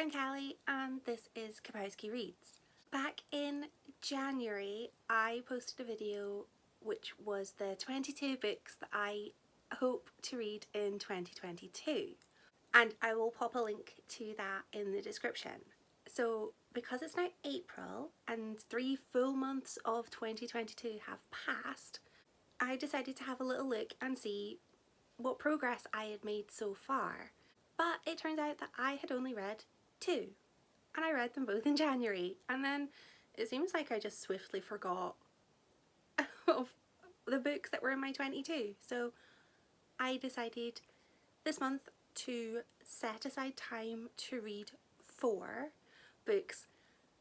I'm Callie and this is Kapowski Reads. Back in January I posted a video which was the 22 books that I hope to read in 2022, and I will pop a link to that in the description. So because it's now April and 3 full months of 2022 have passed, I decided to have a little look and see what progress I had made so far. But it turns out that I had only read 2, and I read them both in January, and then it seems like I just swiftly forgot of the books that were in my 22. So I decided this month to set aside time to read 4 books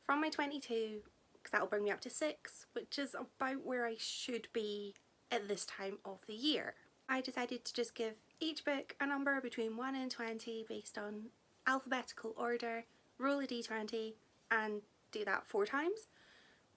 from my 22, because that'll bring me up to 6, which is about where I should be at this time of the year. I decided to just give each book a number between 1 and 20 based on alphabetical order, roll a d20 and do that 4 times,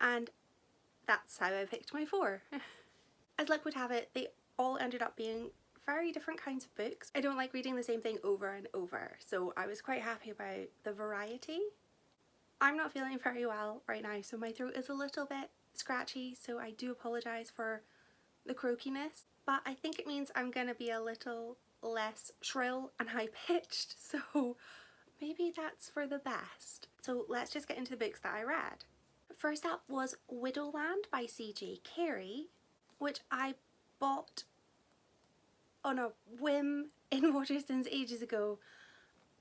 and that's how I picked my 4. As luck would have it, they all ended up being very different kinds of books. I don't like reading the same thing over and over, so I was quite happy about the variety. I'm not feeling very well right now, so my throat is a little bit scratchy, so I do apologise for the croakiness, but I think it means I'm gonna be a little less shrill and high-pitched, so maybe that's for the best. So let's just get into the books that I read. First up was Widowland by C.J. Carey, which I bought on a whim in Waterstones ages ago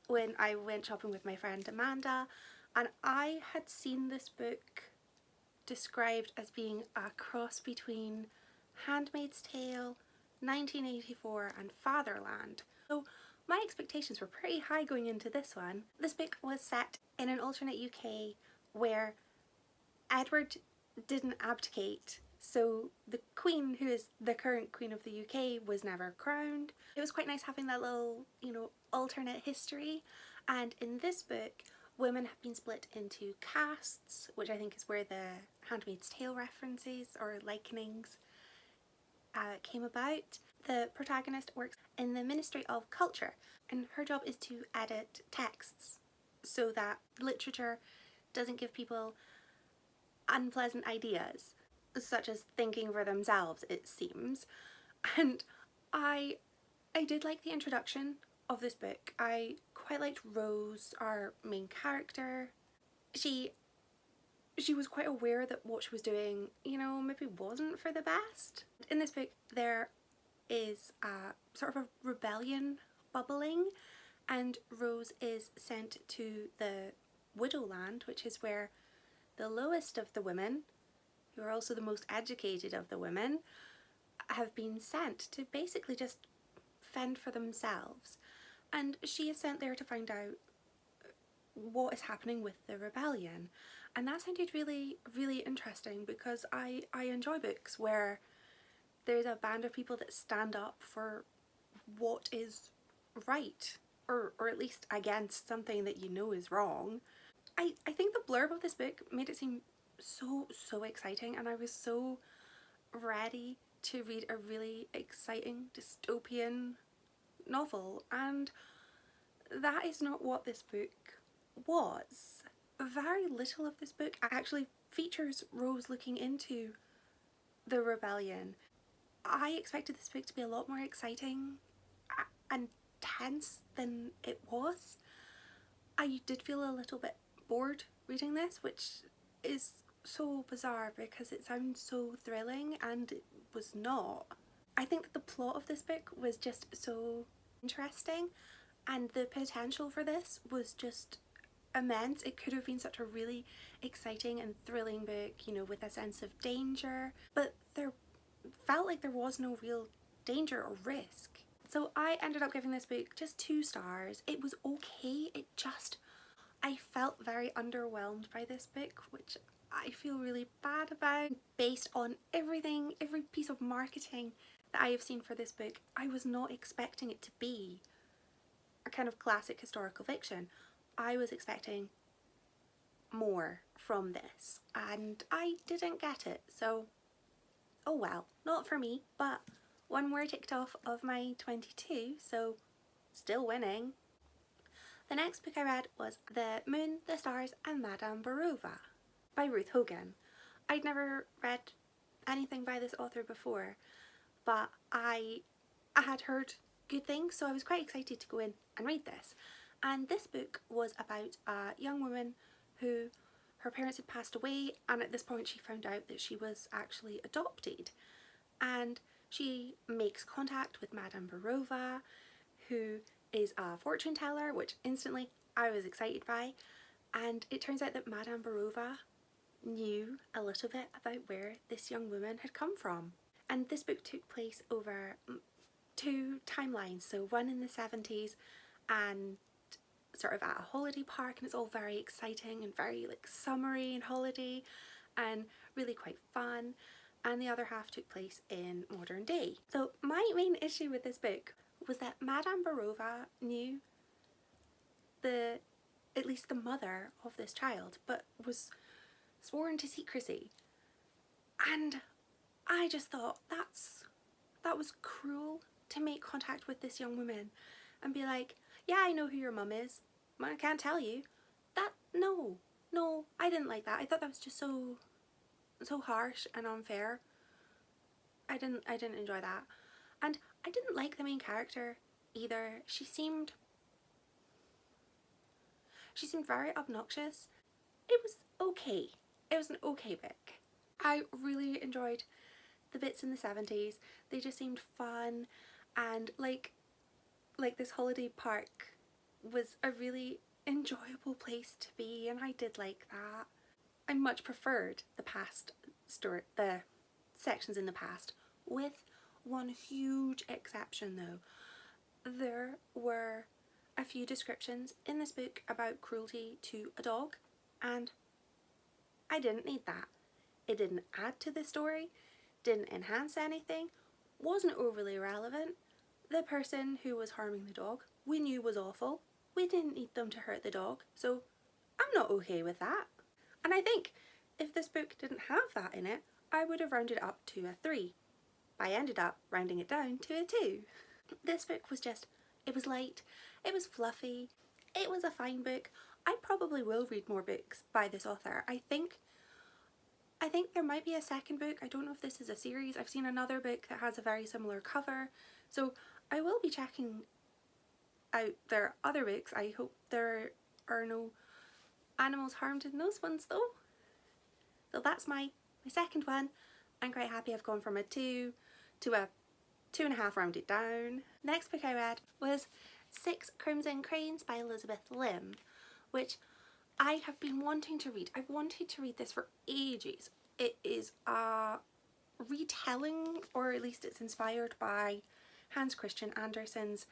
when I went shopping with my friend Amanda, and I had seen this book described as being a cross between Handmaid's Tale, 1984 and Fatherland. So my expectations were pretty high going into this one. This book was set in an alternate UK where Edward didn't abdicate, so the Queen, who is the current Queen of the UK, was never crowned. It was quite nice having that little, alternate history, and in this book women have been split into castes, which I think is where the Handmaid's Tale references or likenings came about. The protagonist works in the Ministry of Culture, and her job is to edit texts so that literature doesn't give people unpleasant ideas, such as thinking for themselves, it seems. And I did like the introduction of this book. I quite liked Rose, our main character. She was quite aware that what she was doing, maybe wasn't for the best. In this book there is a sort of a rebellion bubbling, and Rose is sent to the Widowland, which is where the lowest of the women, who are also the most educated of the women, have been sent to basically just fend for themselves. And she is sent there to find out what is happening with the rebellion. And that sounded really, really interesting, because I enjoy books where there's a band of people that stand up for what is right, or at least against something that is wrong. I think the blurb of this book made it seem so exciting, and I was so ready to read a really exciting dystopian novel, and that is not what this book was. Very little of this book actually features Rose looking into the rebellion. I expected this book to be a lot more exciting and tense than it was. I did feel a little bit bored reading this, which is so bizarre because it sounds so thrilling and it was not. I think that the plot of this book was just so interesting, and the potential for this was just immense. It could have been such a really exciting and thrilling book, with a sense of danger, but there felt like there was no real danger or risk. So I ended up giving this book just 2 stars. It was okay, I felt very underwhelmed by this book, which I feel really bad about. Based on every piece of marketing that I have seen for this book, I was not expecting it to be a kind of classic historical fiction. I was expecting more from this, and I didn't get it, so oh well, not for me, but 1 more ticked off of my 22, so still winning. The next book I read was The Moon, the Stars and Madame Burova by Ruth Hogan. I'd never read anything by this author before, but I had heard good things, so I was quite excited to go in and read this. And this book was about a young woman who her parents had passed away, and at this point she found out that she was actually adopted. And she makes contact with Madame Burova, who is a fortune teller, which instantly I was excited by. And it turns out that Madame Burova knew a little bit about where this young woman had come from. And this book took place over 2 timelines, so one in the 70s and sort of at a holiday park, and it's all very exciting and very like summery and holiday and really quite fun, and the other half took place in modern day. So my main issue with this book was that Madame Burova knew at least the mother of this child, but was sworn to secrecy. And I just thought that was cruel, to make contact with this young woman and be like, yeah, I know who your mum is, but I can't tell you. No, I didn't like that. I thought that was just so harsh and unfair. I didn't enjoy that. And I didn't like the main character either. She seemed very obnoxious. It was okay. It was an okay book. I really enjoyed the bits in the 70s. They just seemed fun, and like this holiday park was a really enjoyable place to be, and I did like that. I much preferred the sections in the past, with one huge exception though. There were a few descriptions in this book about cruelty to a dog, and I didn't need that. It didn't add to the story, didn't enhance anything, wasn't overly relevant. The person who was harming the dog we knew was awful. We didn't need them to hurt the dog, so I'm not okay with that. And I think if this book didn't have that in it, I would have rounded up to a 3. I ended up rounding it down to a 2. This book was just, it was light, it was fluffy, it was a fine book. I probably will read more books by this author. I think there might be a second book. I don't know if this is a series. I've seen another book that has a very similar cover, so I will be checking out their other books. I hope there are no animals harmed in those ones though. So that's my second one. I'm quite happy I've gone from a 2 to a 2.5 rounded down. Next book I read was 6 Crimson Cranes by Elizabeth Lim, which I have been wanting to read. I've wanted to read this for ages. It is a retelling, or at least it's inspired by Hans Christian Andersen's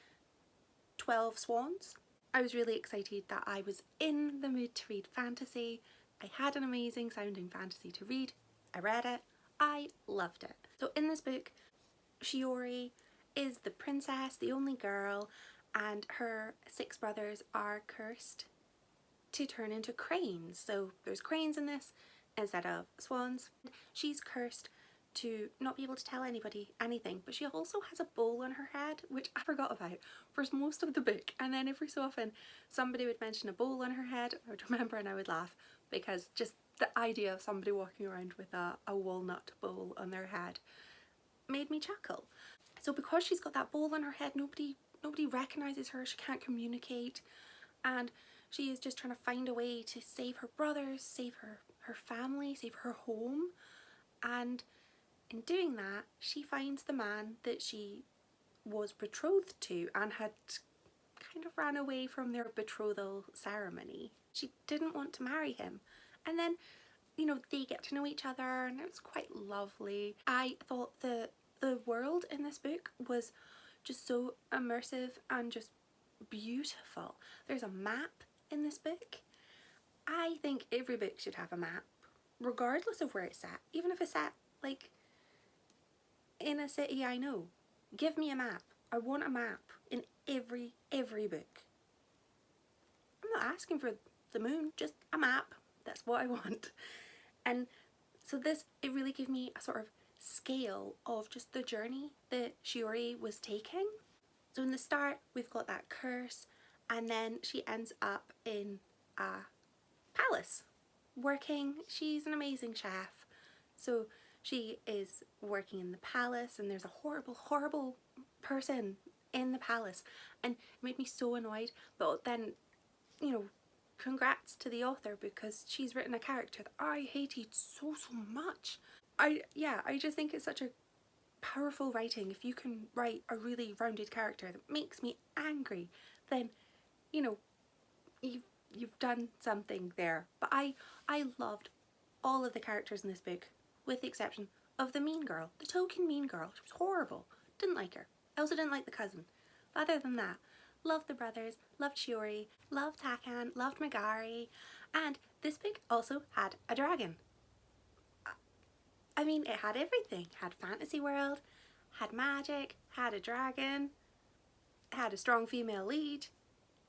12 Swans. I was really excited that I was in the mood to read fantasy. I had an amazing sounding fantasy to read. I read it. I loved it. So in this book, Shiori is the princess, the only girl, and her 6 brothers are cursed to turn into cranes. So there's cranes in this instead of swans. She's cursed to not be able to tell anybody anything, but she also has a bowl on her head, which I forgot about for most of the book, and then every so often somebody would mention a bowl on her head. I would remember and I would laugh, because just the idea of somebody walking around with a walnut bowl on their head made me chuckle. So because she's got that bowl on her head, nobody recognises her, she can't communicate, and she is just trying to find a way to save her brothers, save her family, save her home. And in doing that, she finds the man that she was betrothed to and had kind of ran away from their betrothal ceremony. She didn't want to marry him. And then, you know, they get to know each other, and it's quite lovely. I thought the world in this book was just so immersive and just beautiful. There's a map in this book. I think every book should have a map, regardless of where it's set. Even if it's set like in a city I know. Give me a map. I want a map in every book. I'm not asking for the moon, just a map. That's what I want. And so this, it really gave me a sort of scale of just the journey that Shiori was taking. So in the start, we've got that curse, and then she ends up in a palace working. She's an amazing chef, so she is working in the palace, and there's a horrible person in the palace, and it made me so annoyed. But then, you know, congrats to the author, because she's written a character that I hated so much. I just think it's such a powerful writing. If you can write a really rounded character that makes me angry, then, you know, you've done something there. But I loved all of the characters in this book, with the exception of the mean girl, the token mean girl. She was horrible. Didn't like her. I also didn't like the cousin. But other than that, loved the brothers, loved Shiori, loved Takan, loved Magari, and this book also had a dragon. I mean, it had everything. It had fantasy world, had magic, had a dragon, had a strong female lead.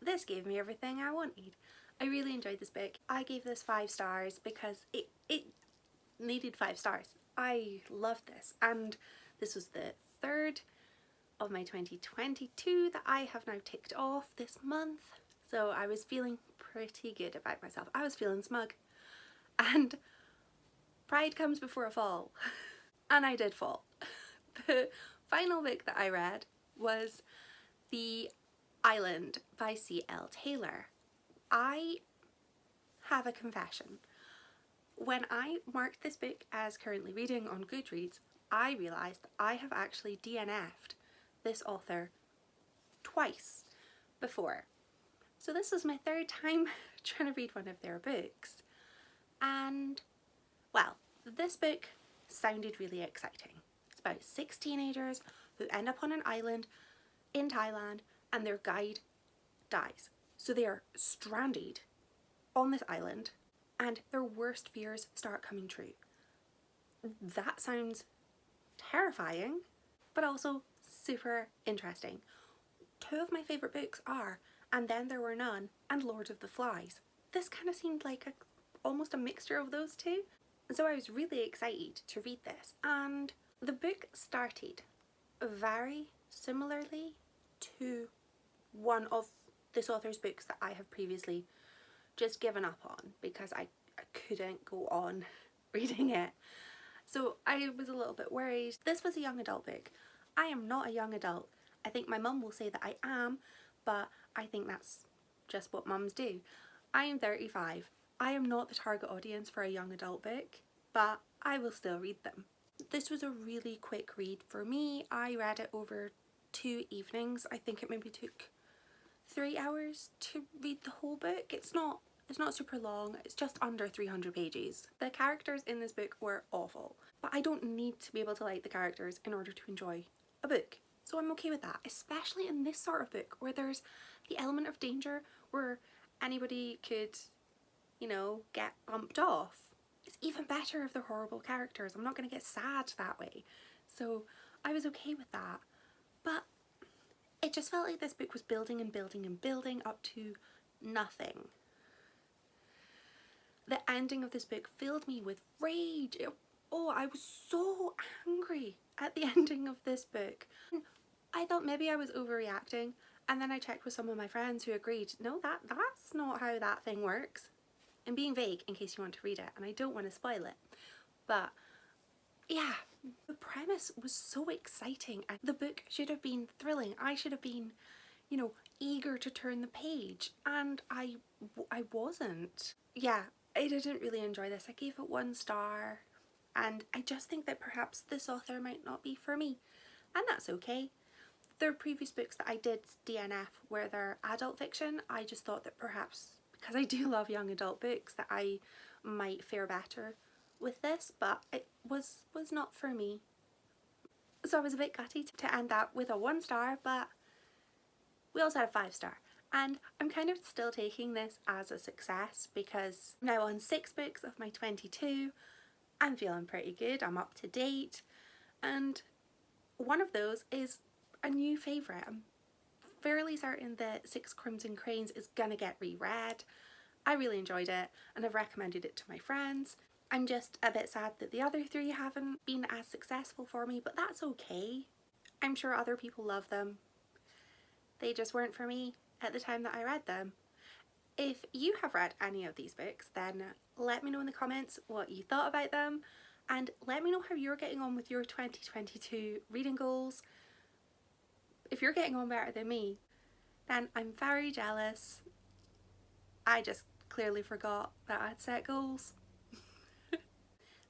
This gave me everything I wanted. I really enjoyed this book. I gave this 5 stars because it needed 5 stars. I loved this, and this was the 3rd of my 2022 that I have now ticked off this month. So I was feeling pretty good about myself. I was feeling smug, and pride comes before a fall. And I did fall. The final book that I read was The Island by C.L. Taylor. I have a confession. When I marked this book as currently reading on Goodreads, I realised that I have actually DNF'd this author twice before. So this was my 3rd time trying to read one of their books. And, well, this book sounded really exciting. It's about 6 teenagers who end up on an island in Thailand, and their guide dies. So they are stranded on this island, and their worst fears start coming true. That sounds terrifying, but also super interesting. 2 of my favourite books are And Then There Were None and Lord of the Flies. This kind of seemed like almost a mixture of those 2. So I was really excited to read this, and the book started very similarly to one of this author's books that I have previously just given up on because I couldn't go on reading it. So I was a little bit worried. This was a young adult book. I am not a young adult. I think my mum will say that I am, but I think that's just what mums do. I am 35. I am not the target audience for a young adult book, but I will still read them. This was a really quick read for me. I read it over 2 evenings. I think it maybe took 3 hours to read the whole book. It's not super long. It's just under 300 pages. The characters in this book were awful, but I don't need to be able to like the characters in order to enjoy a book. So I'm okay with that, especially in this sort of book where there's the element of danger, where anybody could, you know, get bumped off. It's even better if they're horrible characters. I'm not going to get sad that way. So I was okay with that. But it just felt like this book was building and building and building up to nothing. The ending of this book filled me with rage. I was so angry at the ending of this book. I thought maybe I was overreacting, and then I checked with some of my friends who agreed, no, that's not how that thing works. I'm being vague in case you want to read it, and I don't want to spoil it. But yeah, the premise was so exciting, and the book should have been thrilling. I should have been, you know, eager to turn the page, and I wasn't. Yeah, I didn't really enjoy this. I gave it 1 star, and I just think that perhaps this author might not be for me, and that's okay. There are previous books that I did DNF where they're adult fiction. I just thought that perhaps because I do love young adult books that I might fare better with this, but it was not for me. So I was a bit gutted to end that with a 1 star, but we also had a 5 star. And I'm kind of still taking this as a success because I'm now on 6 books of my 22. I'm feeling pretty good, I'm up to date, and one of those is a new favourite. I'm fairly certain that 6 Crimson Cranes is gonna get reread. I really enjoyed it and I've recommended it to my friends. I'm just a bit sad that the other 3 haven't been as successful for me, but that's okay. I'm sure other people love them. They just weren't for me. at the time that I read them. If you have read any of these books, then let me know in the comments what you thought about them, and let me know how you're getting on with your 2022 reading goals. If you're getting on better than me, then I'm very jealous. I just clearly forgot that I'd set goals.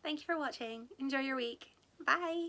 Thank you for watching. Enjoy your week. Bye!